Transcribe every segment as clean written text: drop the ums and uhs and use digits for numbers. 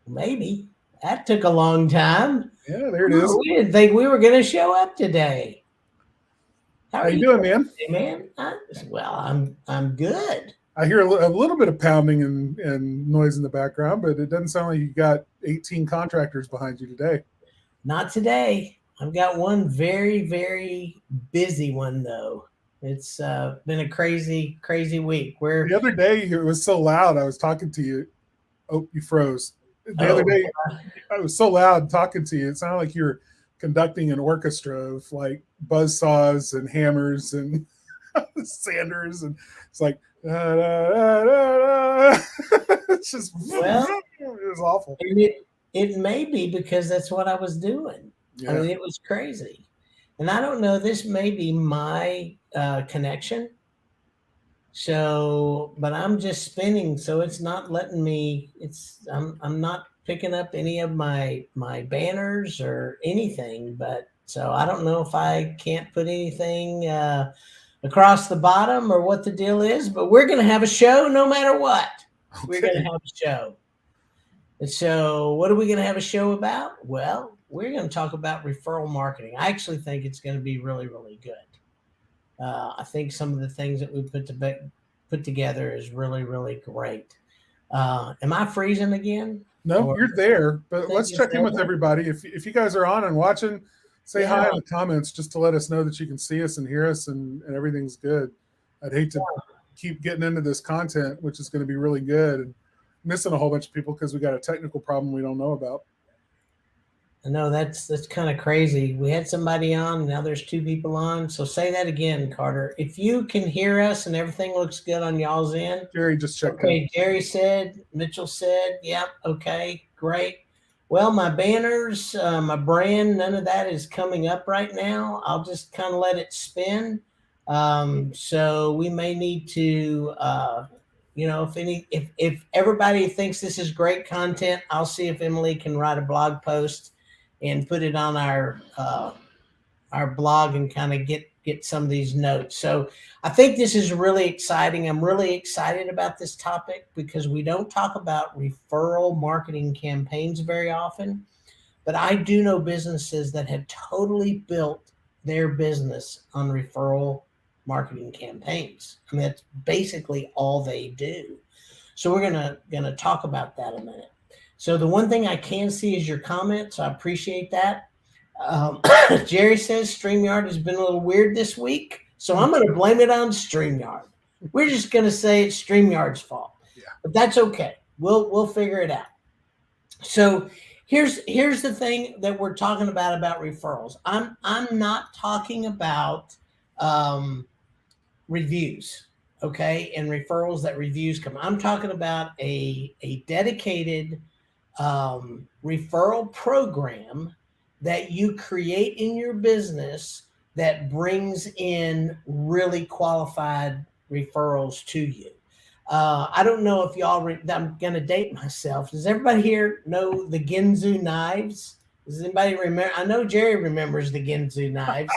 Maybe. That took a long time. Yeah, there it is. We didn't think we were going to show up today. How How are you you doing, man? doing, man? I'm good. I hear a little bit of pounding and noise in the background, but it doesn't sound like you got 18 contractors behind you today. Not today. I've got one very, very busy one though. It's been a crazy, crazy week. Where The other day, it was so loud. I was talking to you. Oh, you froze. The other oh day, I was so loud talking to you. It sounded like you were conducting an orchestra of like buzz saws and hammers and sanders, and it's like da, da, da, da, da. It's just well, it was awful. and it may be because that's what I was doing. I Yeah, mean, it was crazy, and I don't know. This may be my connection. So, but I'm just spinning, so it's not letting me. I'm not picking up any of my banners or anything. But so I don't know if I can't put anything across the bottom or what the deal is. But we're gonna have a show no matter what. We're gonna okay. have a show. And so, what are we gonna have a show about? Well, we're gonna talk about referral marketing. I actually think it's gonna be really, really good. I think some of the things that we put together is really, really great. Am I freezing again? No, Or you're there, but think let's it's check in with there? everybody. If you guys are on and watching, say Yeah, hi in the comments just to let us know that you can see us and hear us and everything's good. I'd hate to keep getting into this content, which is going to be really good, and missing a whole bunch of people because we got a technical problem we don't know about. I know that's kind of crazy. We had somebody on, now there's two people on. So say that again, Carter. If you can hear us and everything looks good on y'all's end, Jerry just checked in. okay. Jerry said, Mitchell said, yep, okay, great. Well, my banners, my brand, none of that is coming up right now. I'll just kind of let it spin. So we may need to, if everybody thinks this is great content, I'll see if Emily can write a blog post and put it on our blog and kind of get some of these notes. So I think this is really exciting. I'm really excited about this topic because we don't talk about referral marketing campaigns very often, but I do know businesses that have totally built their business on referral marketing campaigns. I mean, that's basically all they do. So we're gonna talk about that a minute. So the one thing I can see is your comments. I appreciate that. Um, Jerry says StreamYard has been a little weird this week, so I'm going to blame it on StreamYard. We're just going to say it's StreamYard's fault, Yeah. but that's okay. We'll figure it out. So here's the thing that we're talking about referrals. I'm not talking about um, reviews, okay, and referrals that reviews come. I'm talking about a dedicated referral program that you create in your business that brings in really qualified referrals to you. I don't know if I'm going to date myself. Does everybody here know the Ginzu knives? Does anybody remember? I know Jerry remembers the Ginzu knives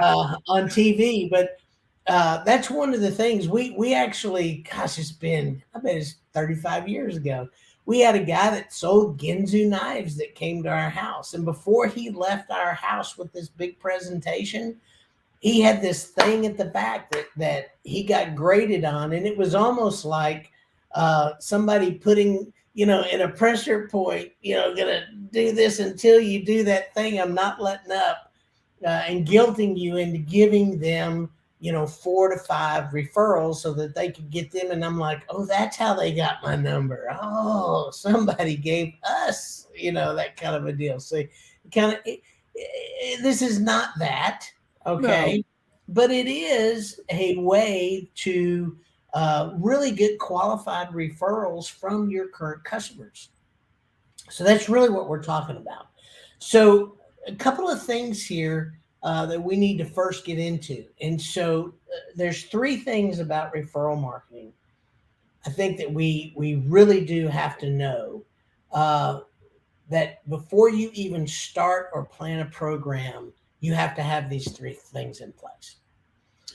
on TV, but that's one of the things we actually, gosh, I bet it's 35 years ago. We had a guy that sold Ginzu knives that came to our house, and before he left our house with this big presentation, he had this thing at the back that he got graded on, and it was almost like somebody putting, in a pressure point, gonna do this until you do that thing. I'm not letting up, and guilting you into giving them, 4 to 5 referrals so that they could get them. And I'm like, oh, that's how they got my number. Oh, somebody gave us, that kind of a deal. So kind of, this is not that, No. okay, but it is a way to really get qualified referrals from your current customers. So that's really what we're talking about. So a couple of things here that we need to first get into. And so there's 3 things about referral marketing. I think that we really do have to know uh, that before you even start or plan a program, you have to have these 3 things in place.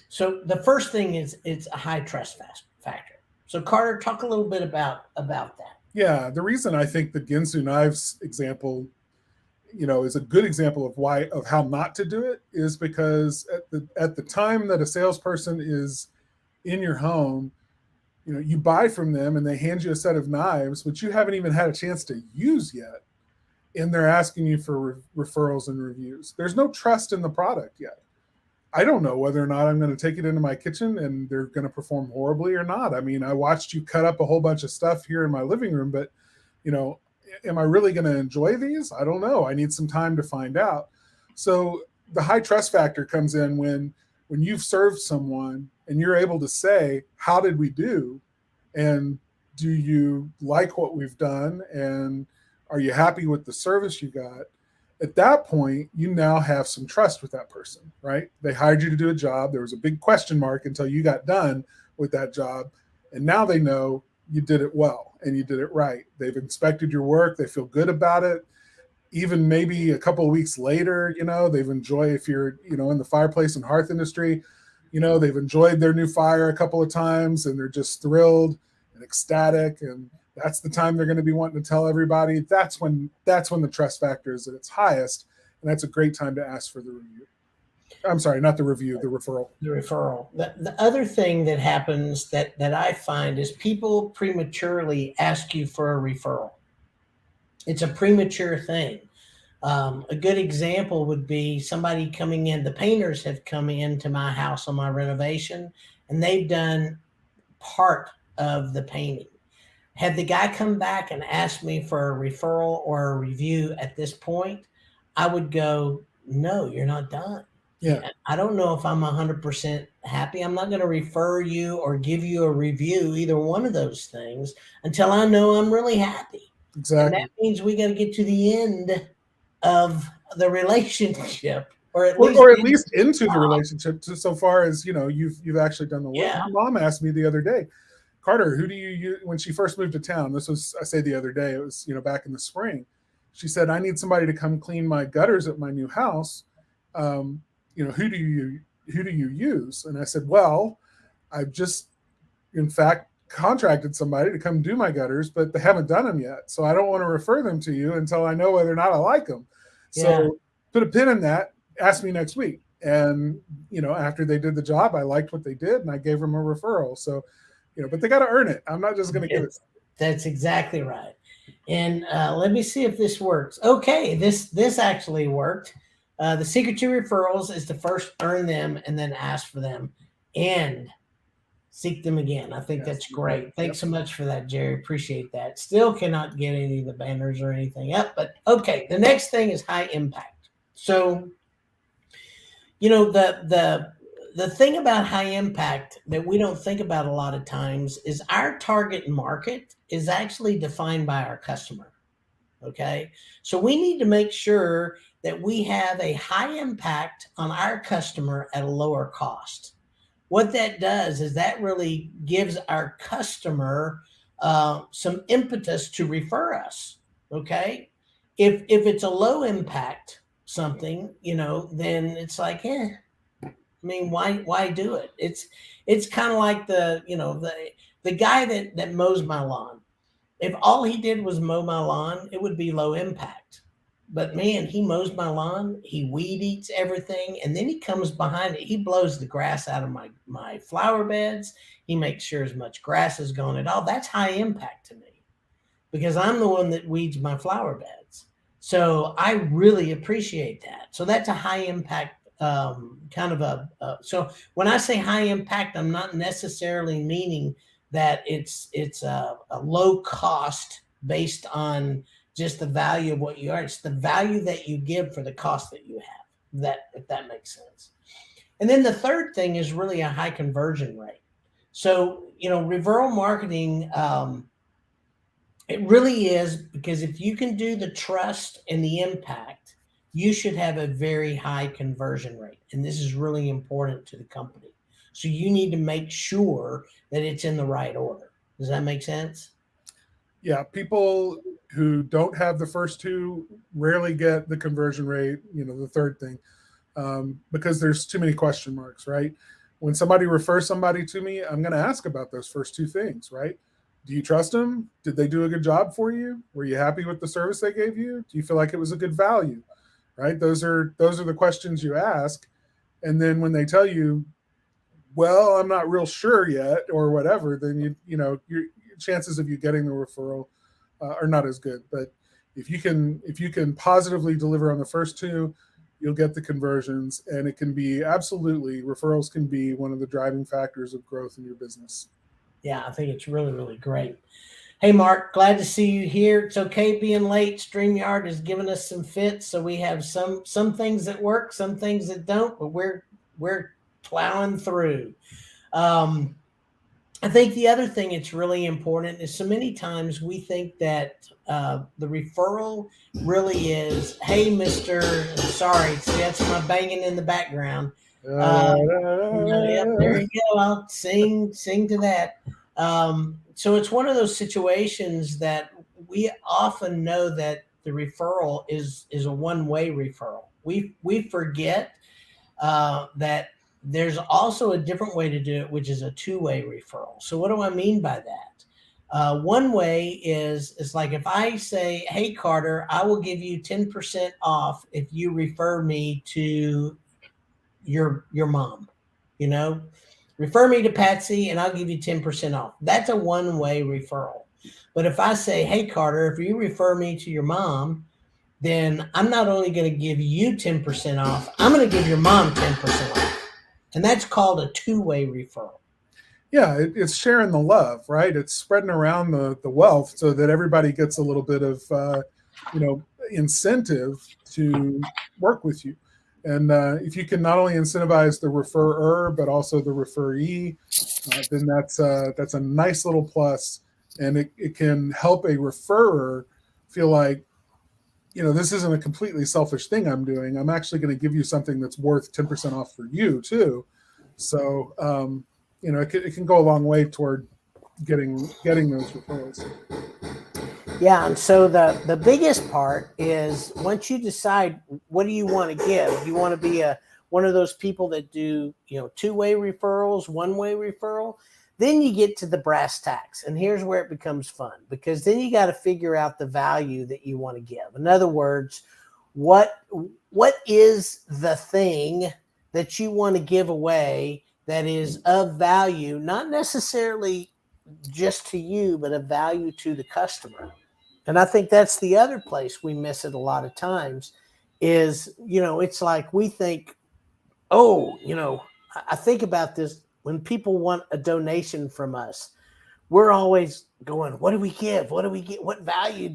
So the first thing is it's a high trust factor. So Carter, talk a little bit about that. Yeah, the reason I think the Ginsu knives example, is a good example of how not to do it is because at the time that a salesperson is in your home, you buy from them and they hand you a set of knives which you haven't even had a chance to use yet, and they're asking you for referrals and reviews. There's no trust in the product yet. I don't know whether or not I'm going to take it into my kitchen and they're going to perform horribly or not. I mean, I watched you cut up a whole bunch of stuff here in my living room, but you know, am I really going to enjoy these? I don't know. I need some time to find out. So the high trust factor comes in when you've served someone and you're able to say, "How did we do?" and "Do you like what we've done?" and "Are you happy with the service you got?" At that point, you now have some trust with that person, right? They hired you to do a job. There was a big question mark until you got done with that job. And now they know you did it well and you did it right. They've inspected your work. They feel good about it. Even maybe a couple of weeks later, they've enjoyed, if you're, in the fireplace and hearth industry, they've enjoyed their new fire a couple of times and they're just thrilled and ecstatic. And that's the time they're going to be wanting to tell everybody. That's when the trust factor is at its highest, and that's a great time to ask for the review. I'm sorry, not the review, the referral. The referral. The other thing that happens that I find is people prematurely ask you for a referral. It's a premature thing. A good example would be somebody coming in. The painters have come into my house on my renovation, and they've done part of the painting. Had the guy come back and asked me for a referral or a review at this point, I would go, no, you're not done. Yeah, I don't know if I'm 100% happy. I'm not going to refer you or give you a review, either one of those things, until I know I'm really happy. And that exactly. means we got to get to the end of the relationship, or at least Or at into least the into the job. relationship, so far as you've actually done the work. Yeah. My mom asked me the other day, Carter, who do you use when she first moved to town? This was, I say, the other day. It was back in the spring. She said, I need somebody to come clean my gutters at my new house. Um, who do you use? And I said, well, I've just in fact contracted somebody to come do my gutters, but they haven't done them yet. So I don't want to refer them to you until I know whether or not I like them. Yeah. So put a pin in that. Ask me next week. And after they did the job, I liked what they did, and I gave them a referral. So, but they got to earn it. I'm not just going to give it. It's, that's exactly right. And let me see if this works. Okay, this actually worked. The secret to referrals is to first earn them and then ask for them and seek them again. I think Yes. that's great. Yep. Thanks so much for that, Jerry. Appreciate that. Still cannot get any of the banners or anything up, but okay. The next thing is high impact. So, the thing about high impact that we don't think about a lot of times is our target market is actually defined by our customer. Okay. So we need to make sure that we have a high impact on our customer at a lower cost. What that does is that really gives our customer some impetus to refer us. Okay. If it's a low impact something, then it's like, I mean, why do it? It's kind of like the guy that mows my lawn. If all he did was mow my lawn, it would be low impact. But man, he mows my lawn, he weed eats everything, and then he comes behind it. He blows the grass out of my flower beds. He makes sure as much grass is gone at all. That's high impact to me because I'm the one that weeds my flower beds. So I really appreciate that. So that's a high impact kind of so when I say high impact, I'm not necessarily meaning that it's a low cost based on just the value of what you are. It's the value that you give for the cost that you have. That if that makes sense. And then the third thing is really a high conversion rate. So referral marketing. It really is because if you can do the trust and the impact, you should have a very high conversion rate. And this is really important to the company. So you need to make sure that it's in the right order. Does that make sense? Yeah, people who don't have the first two rarely get the conversion rate, the third thing, because there's too many question marks, right? When somebody refers somebody to me, I'm going to ask about those first two things, right? Do you trust them? Did they do a good job for you? Were you happy with the service they gave you? Do you feel like it was a good value? Right? Those are the questions you ask. And then when they tell you, well, I'm not real sure yet, or whatever, then your chances of you getting the referral are not as good. But if you can positively deliver on the first two, you'll get the conversions, and it can be absolutely, referrals can be one of the driving factors of growth in your business. Yeah, I think it's really, really great. Hey, Mark, glad to see you here. It's okay being late. StreamYard has given us some fits, so we have some things that work, some things that don't, but we're plowing through. I think the other thing that's really important is so many times we think that the referral really is, hey, Mister, sorry, see, that's my banging in the background. Yep, there you go. I'll sing to that. So it's one of those situations that we often know that the referral is a one-way referral. We forget that there's also a different way to do it, which is a two-way referral. So what do I mean by that? One way is like if I say, hey, Carter, I will give you 10% off if you refer me to your mom, refer me to Patsy and I'll give you 10% off. That's a one-way referral. But if I say, hey, Carter, if you refer me to your mom, then I'm not only going to give you 10% off, I'm going to give your mom 10% off. And that's called a two-way referral. Yeah, it's sharing the love, right? It's spreading around the wealth so that everybody gets a little bit of, incentive to work with you. And if you can not only incentivize the referrer, but also the referee, then that's a nice little plus. And it can help a referrer feel like, this isn't a completely selfish thing I'm doing. I'm actually going to give you something that's worth 10% off for you too. So, it can go a long way toward getting those referrals. Yeah, and so the biggest part is once you decide what do you want to give, you want to be one of those people that do two-way referrals, one-way referral. Then you get to the brass tacks, and here's where it becomes fun, because then you got to figure out the value that you want to give. In other words, what is the thing that you want to give away that is of value, not necessarily just to you, but of value to the customer. And I think that's the other place we miss it a lot of times is, it's like we think, I think about this when people want a donation from us, we're always going, what do we give? What do we get? What value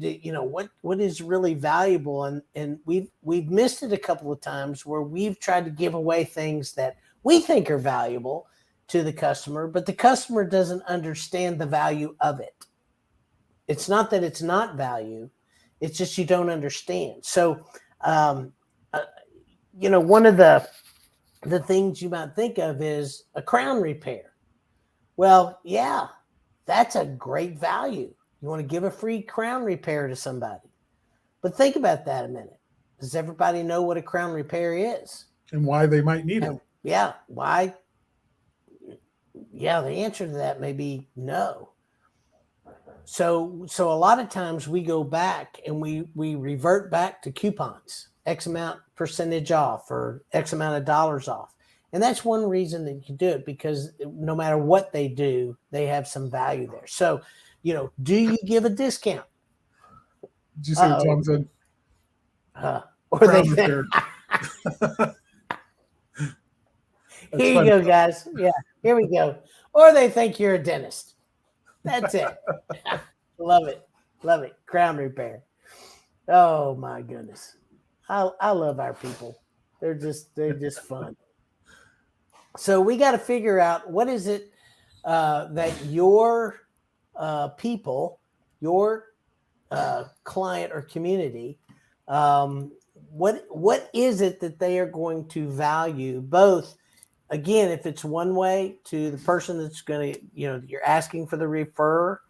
what is really valuable? And we've missed it a couple of times where we've tried to give away things that we think are valuable to the customer, but the customer doesn't understand the value of it. It's not that it's not value. It's just you don't understand. So, one of the things you might think of is a crown repair. Well, yeah, that's a great value. You want to give a free crown repair to somebody. But think about that a minute. Does everybody know what a crown repair is? And why they might need it? Yeah. Why? Yeah, the answer to that may be no. So a lot of times we go back and we revert back to coupons, X amount percentage off or X amount of dollars off. And that's one reason that you can do it, because no matter what they do, they have some value there. So, do you give a discount? Did you say John said? Or they Here you go, guys. Yeah, here we go. Or they think you're a dentist. That's it. Love it. Love it. Crown repair. Oh my goodness. I love our people. They're just fun. So we got to figure out what is it that your people, your client or community, what is it that they are going to value, both, again, if it's one way to the person that's going to, you're asking for the refer,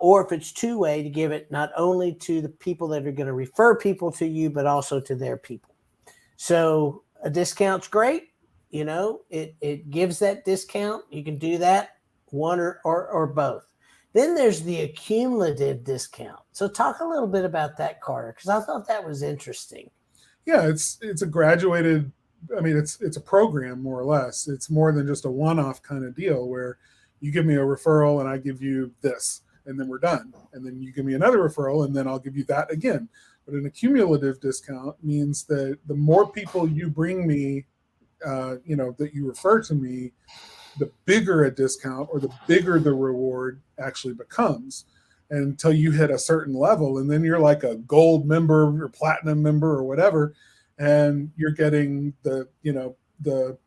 or if it's two way to give it not only to the people that are going to refer people to you, but also to their people. So a discount's great. It gives that discount. You can do that one or both. Then there's the accumulative discount. So talk a little bit about that, Carter, because I thought that was interesting. Yeah, it's a graduated. I mean, it's a program more or less. It's more than just a one-off kind of deal where you give me a referral and I give you this, and then we're done. And then you give me another referral, and then I'll give you that again. But an accumulative discount means that the more people you bring me, that you refer to me, the bigger a discount or the bigger the reward actually becomes, until you hit a certain level, and then you're like a gold member or platinum member or whatever, and you're getting the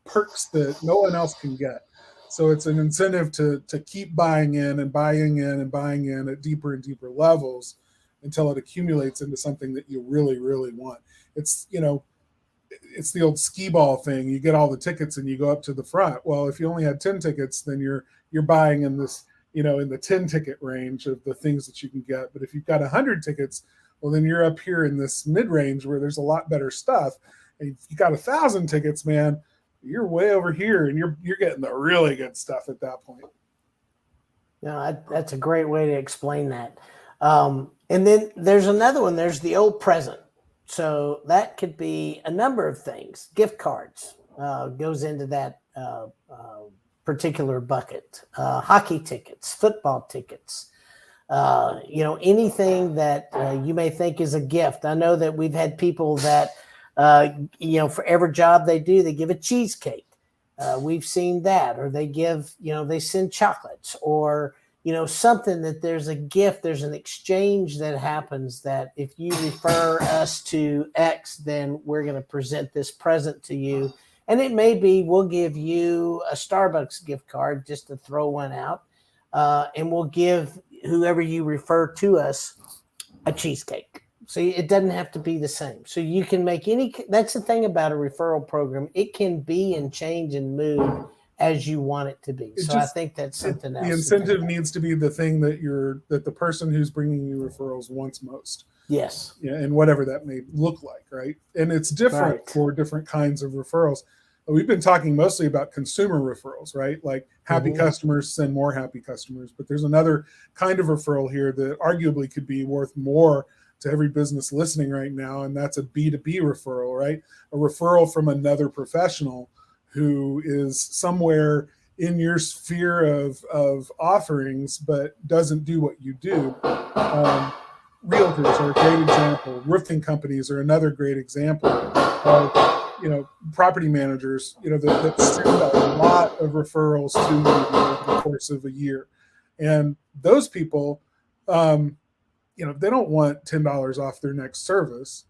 perks that no one else can get. So it's an incentive to keep buying in and buying in and buying in at deeper and deeper levels until it accumulates into something that you really, really want. It's it's the old skee ball thing. You get all the tickets and you go up to the front. Well, if you only had 10 tickets, then you're buying in this, in the 10 ticket range of the things that you can get. But if you've got 100 tickets, well, then you're up here in this mid range where there's a lot better stuff. And if you got 1,000 tickets, man, you're way over here, and you're getting the really good stuff at that point. No, that's a great way to explain that. And then there's another one. There's the old present. So that could be a number of things. Gift cards goes into that particular bucket. Hockey tickets, football tickets, anything that you may think is a gift. I know that we've had people that, for every job they do, they give a cheesecake. We've seen that, or they give, they send chocolates, or something that there's a gift, there's an exchange that happens, that if you refer us to X, then we're going to present this present to you. And it may be, we'll give you a Starbucks gift card, just to throw one out. And we'll give whoever you refer to us a cheesecake. So it doesn't have to be the same. So you can make that's the thing about a referral program. It can be and change and move as you want it to be. I think that's something else. The incentive needs to be the thing that the person who's bringing you referrals wants most. Yes. Yeah, and whatever that may look like, right? And it's different for different kinds of referrals. We've been talking mostly about consumer referrals, right? Like happy customers send more happy customers. But there's another kind of referral here that arguably could be worth more to every business listening right now, and that's a B2b referral, right? A referral from another professional who is somewhere in your sphere of offerings, but doesn't do what you do. Realtors are a great example. Roofing companies are another great example of, property managers, that send a lot of referrals to you over the course of a year. And those people, they don't want $10 off their next service.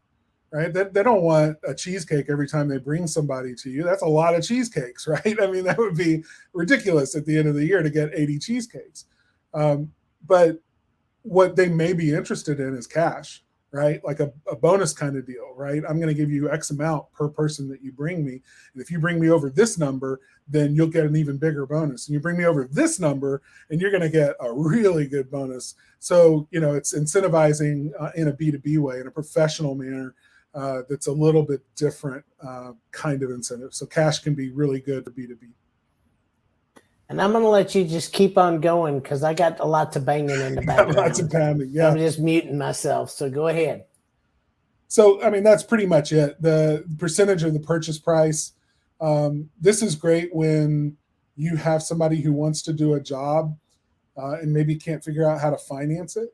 Right? They don't want a cheesecake every time they bring somebody to you. That's a lot of cheesecakes, right? I mean, that would be ridiculous at the end of the year to get 80 cheesecakes. But what they may be interested in is cash, right? Like a bonus kind of deal, right? I'm going to give you X amount per person that you bring me. And if you bring me over this number, then you'll get an even bigger bonus. And you bring me over this number, and you're going to get a really good bonus. So, it's incentivizing in a B2B way, in a professional manner. That's a little bit different kind of incentive. So cash can be really good for B2B. And I'm going to let you just keep on going, because I got a lot to banging in the background. Lots of pounding, yeah. I'm just muting myself, so go ahead. So, I mean, that's pretty much it. The percentage of the purchase price. This is great when you have somebody who wants to do a job and maybe can't figure out how to finance it.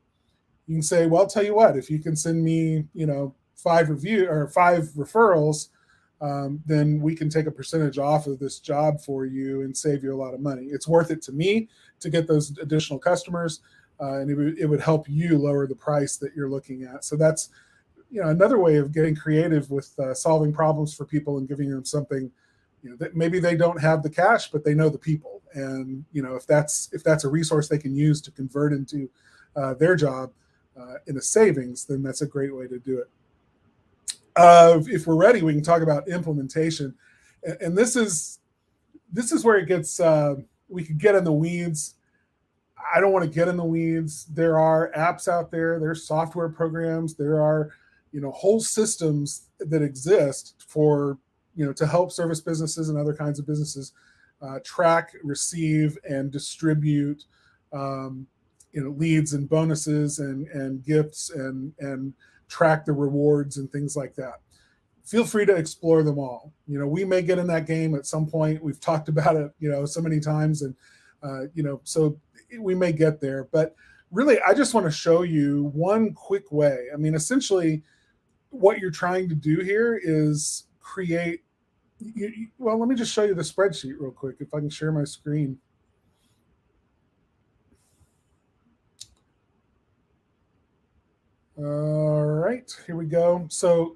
You can say, well, I'll tell you what, if you can send me, 5 referrals, then we can take a percentage off of this job for you and save you a lot of money. It's worth it to me to get those additional customers, and it would help you lower the price that you're looking at. So that's another way of getting creative with solving problems for people and giving them something that maybe they don't have the cash, but they know the people. And if that's a resource they can use to convert into their job in a savings, then that's a great way to do it. If we're ready, we can talk about implementation, and this is where it gets. We could get in the weeds. I don't want to get in the weeds. There are apps out there. There's software programs. There are whole systems that exist for to help service businesses and other kinds of businesses track, receive, and distribute leads and bonuses and gifts and track the rewards and things like that. Feel free to explore them all. We may get in that game at some point. We've talked about it, so many times, and so we may get there. But really, I just want to show you one quick way. I mean, essentially, what you're trying to do here is create. Well, let me just show you the spreadsheet real quick, if I can share my screen. All right, here we go. So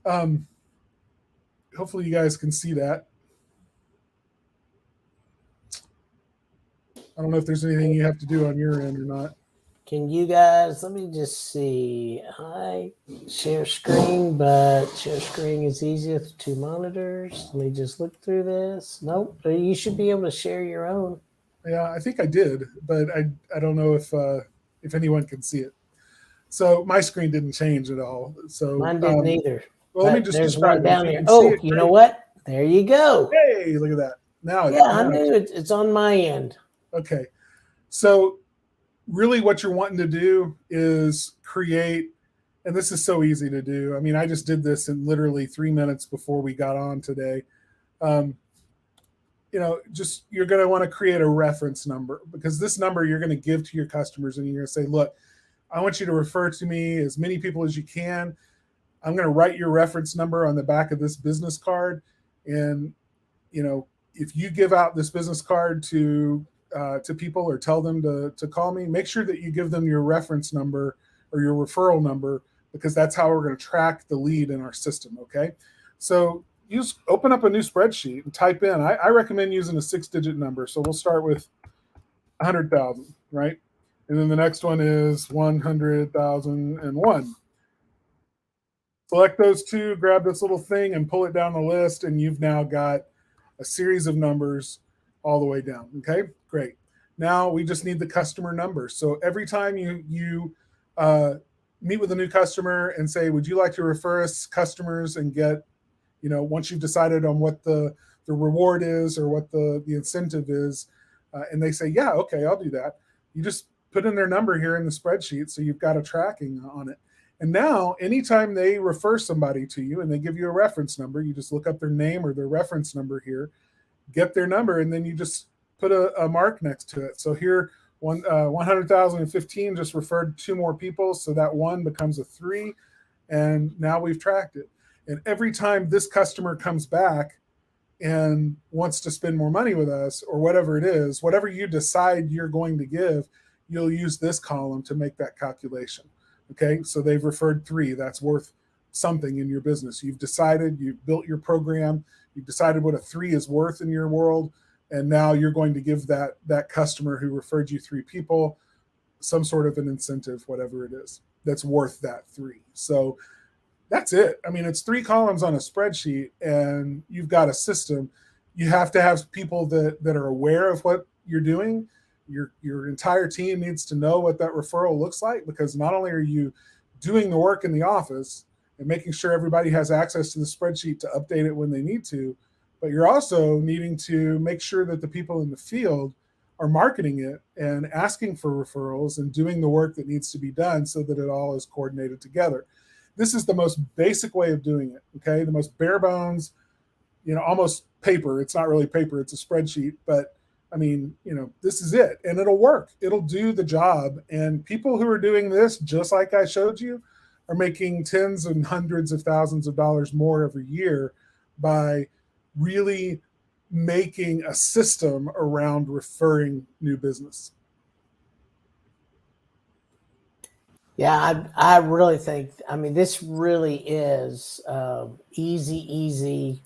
hopefully you guys can see that. I don't know if there's anything you have to do on your end or not. Can you guys, let me just see. I share screen, but share screen is easy with 2 monitors. Let me just look through this. Nope, you should be able to share your own. Yeah, I think I did, but I don't know if anyone can see it. So my screen didn't change at all. So mine didn't either. Well, let me just there's describe one down it. here. Oh, you know what? There you go. Hey, look at that. Now, I knew it's on my end. Okay, so really what you're wanting to do is create, and this is so easy to do. I mean, I just did this in literally 3 minutes before we got on today. Just you're going to want to create a reference number, because this number you're going to give to your customers, and you're going to say, look, I want you to refer to me as many people as you can. I'm going to write your reference number on the back of this business card. And, if you give out this business card to people or tell them to call me, make sure that you give them your reference number or your referral number, because that's how we're going to track the lead in our system. Okay. So open up a new spreadsheet and type in, I recommend using a 6-digit number. So we'll start with 100,000, right? And then the next one is 100,001. Select those two, grab this little thing and pull it down the list, and you've now got a series of numbers all the way down. Okay, great. Now we just need the customer number. So every time you meet with a new customer and say, would you like to refer us customers and get, once you've decided on what the reward is or what the incentive is, and they say, yeah, okay, I'll do that. You just put in their number here in the spreadsheet, so you've got a tracking on it. And now anytime they refer somebody to you and they give you a reference number, you just look up their name or their reference number here, get their number, and then you just put a mark next to it. So here, 100,015 just referred 2 more people, so that 1 becomes a 3, and now we've tracked it. And every time this customer comes back and wants to spend more money with us, or whatever it is, whatever you decide you're going to give, you'll use this column to make that calculation. Okay, so they've referred 3. That's worth something in your business. You've decided, you've built your program, you've decided what a 3 is worth in your world, and now you're going to give that customer who referred you 3 people some sort of an incentive, whatever it is, that's worth that 3. So that's it. I mean, it's 3 columns on a spreadsheet, and you've got a system. You have to have people that are aware of what you're doing. Your entire team needs to know what that referral looks like, because not only are you doing the work in the office and making sure everybody has access to the spreadsheet to update it when they need to, but you're also needing to make sure that the people in the field are marketing it and asking for referrals and doing the work that needs to be done so that it all is coordinated together. This is the most basic way of doing it, okay? The most bare bones, almost paper. It's not really paper, it's a spreadsheet, but I mean, this is it, and it'll work. It'll do the job. And people who are doing this, just like I showed you, are making tens and hundreds of thousands of dollars more every year by really making a system around referring new business. Yeah, I really think, this really is easy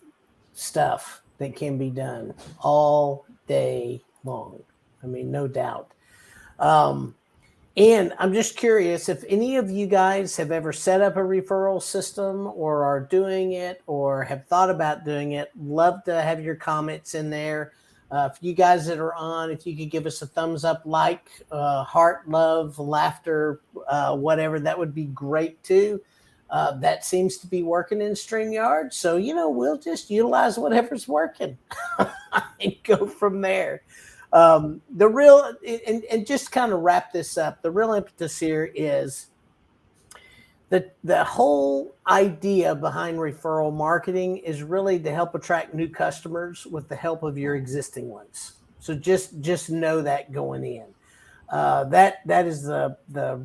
stuff that can be done all day long. No doubt. And I'm just curious if any of you guys have ever set up a referral system or are doing it or have thought about doing it. Love to have your comments in there. For you guys that are on, if you could give us a thumbs up, like, heart, love, laughter, whatever, that would be great too. That seems to be working in StreamYard. So, we'll just utilize whatever's working and go from there. The real, and just kind of wrap this up, the real impetus here is the whole idea behind referral marketing is really to help attract new customers with the help of your existing ones. So just know that going in. That is the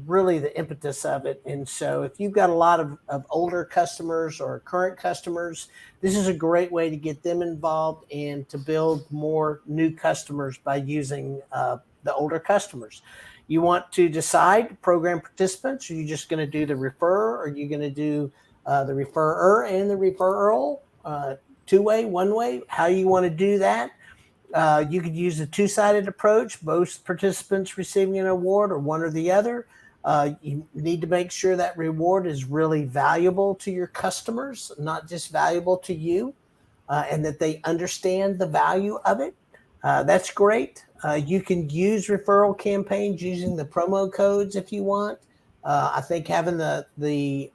really the impetus of it. And so if you've got a lot of older customers or current customers, this is a great way to get them involved and to build more new customers by using the older customers. You want to decide program participants. Are you just going to do the refer? Or are you going to do the referrer and the referral, two-way, one-way? How you want to do that? You could use a two-sided approach, both participants receiving an award or one or the other. You need to make sure that reward is really valuable to your customers, not just valuable to you, and that they understand the value of it. That's great. You can use referral campaigns using the promo codes if you want. I think having the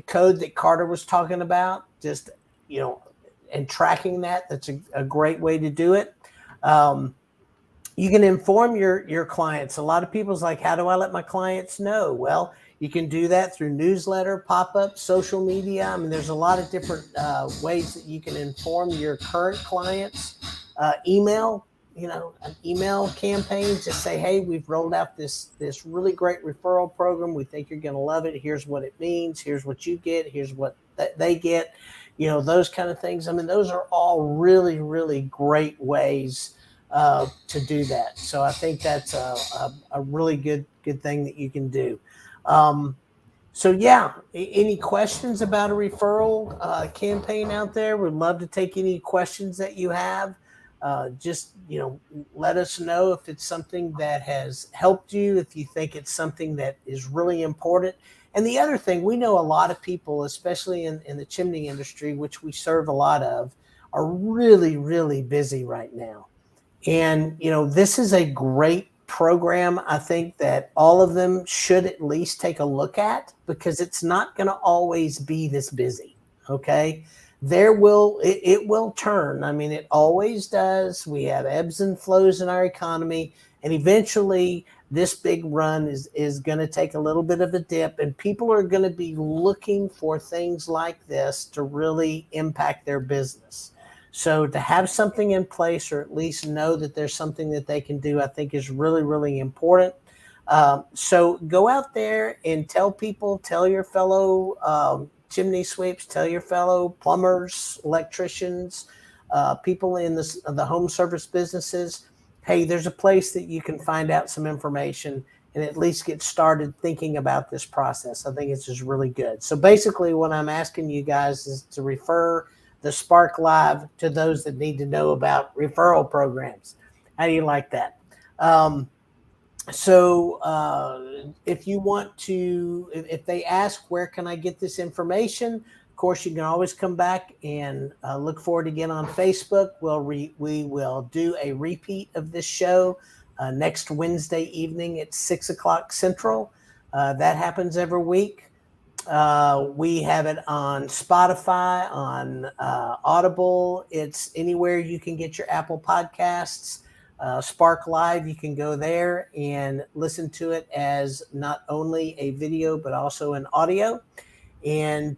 code that Carter was talking about, just, and tracking that's a great way to do it. You can inform your clients. A lot of people's like, how do I let my clients know? Well, you can do that through newsletter, pop-up, social media. I mean, there's a lot of different ways that you can inform your current clients. Email, an email campaign. Just say, hey, we've rolled out this really great referral program. We think you're going to love it. Here's what it means. Here's what you get. Here's what they get. Those kind of things. I mean, those are all really, really great ways to do that. So I think that's a really good thing that you can do. So yeah, any questions about a referral campaign out there? We'd love to take any questions that you have. Just, let us know if it's something that has helped you, if you think it's something that is really important. And the other thing, we know a lot of people, especially in the chimney industry, which we serve a lot of, are really, really busy right now. And, this is a great program. I think that all of them should at least take a look at, because it's not going to always be this busy. Okay. It will turn. I mean, it always does. We have ebbs and flows in our economy, and eventually this big run is going to take a little bit of a dip, and people are going to be looking for things like this to really impact their business. So to have something in place, or at least know that there's something that they can do, I think is really, really important. So go out there and tell your fellow chimney sweeps, tell your fellow plumbers, electricians, people in the home service businesses, hey, there's a place that you can find out some information and at least get started thinking about this process. I think it's just really good. So basically what I'm asking you guys is to refer the Spark Live to those that need to know about referral programs. How do you like that? So if you want to, if they ask, where can I get this information? Of course, you can always come back and look forward again on Facebook. We will do a repeat of this show next Wednesday evening at 6:00 Central. That happens every week. We have it on Spotify, on Audible. It's anywhere you can get your Apple Podcasts. Spark Live, you can go there and listen to it as not only a video, but also an audio. And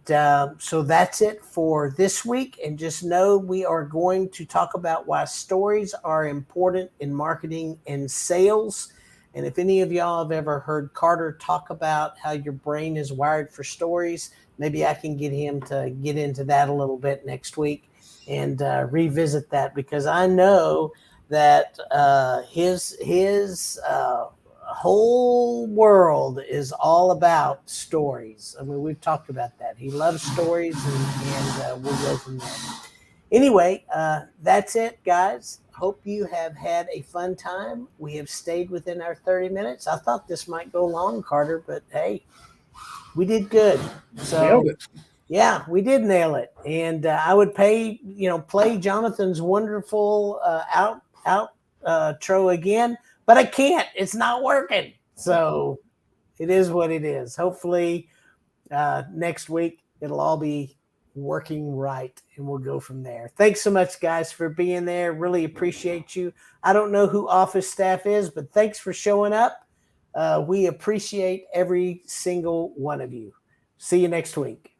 so that's it for this week. And just know we are going to talk about why stories are important in marketing and sales. And if any of y'all have ever heard Carter talk about how your brain is wired for stories, maybe I can get him to get into that a little bit next week and revisit that, because I know that his whole world is all about stories. I mean, we've talked about that. He loves stories, and we'll go from there. Anyway, that's it, guys. Hope you have had a fun time. We have stayed within our 30 minutes. I thought this might go long, Carter, but hey, we did good. So Nailed it. Yeah, we did nail it. And I would play Jonathan's wonderful outro again, but I can't. It's not working. So it is what it is. Hopefully next week it'll all be working right, and we'll go from there. Thanks so much, guys, for being there. Really appreciate you. I don't know who office staff is, but thanks for showing up. We appreciate every single one of you. See you next week.